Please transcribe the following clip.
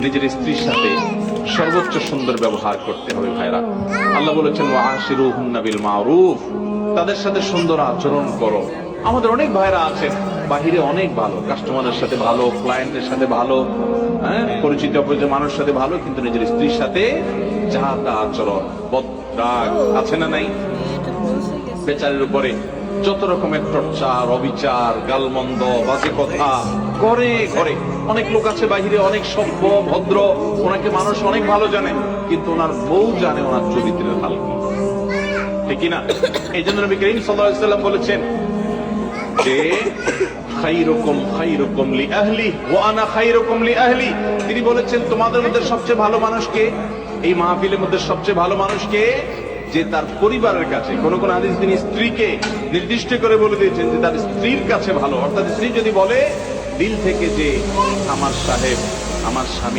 নিজের স্ত্রীর সাথে সর্বোচ্চ সুন্দর ব্যবহার করতে হবে ভাইরা। আল্লাহ বলেছেন ওয়াশিরুহুন্না বিল মারুফ, তাদের সাথে সুন্দর আচরণ করো। আমাদের অনেক ভাইরা আছেন বাহিরে অনেক ভালো, কাস্টমারের সাথে ভালো, ক্লায়েন্টের সাথে ভালো, পরিচিত অপরিচিত মানুষের সাথে ভালো, কিন্তু নিজের স্ত্রীর সাথে যা তা আচরণ, বদরাগ আছে না নাই? বেচারের উপরে যত রকমের টর্চার, অবিচার, গালমন্দ, বাজে কথা ঘরে ঘরে। অনেক লোক আছে বাহিরে অনেক সভ্য ভদ্র, ওনাকে মানুষ অনেক ভালো জানে, কিন্তু ওনার বউ জানে ওনার চরিত্রের হাল কি, ঠিক না? এই জন্য নবী করিম সাল্লাল্লাহু আলাইহি ওয়াসাল্লাম বলেছেন যে খায়রুকুম খায়রুকুম লিআহলি ওয়া আনা খায়রুকুম লিআহলি। তিনি বলেছেন তোমাদের মধ্যে সবচেয়ে ভালো মানুষ কে? এই মাহফিলের মধ্যে সবচেয়ে ভালো মানুষ কে? যে তার পরিবারের কাছে, কোন কোন হাদিস তিনি স্ত্রীকে নির্দিষ্ট করে বলে দিয়েছেন যে তার স্ত্রীর কাছে ভালো। অর্থাৎ স্ত্রী যদি বলে দিল থেকে যে আমার সাহেব, আমার স্বামী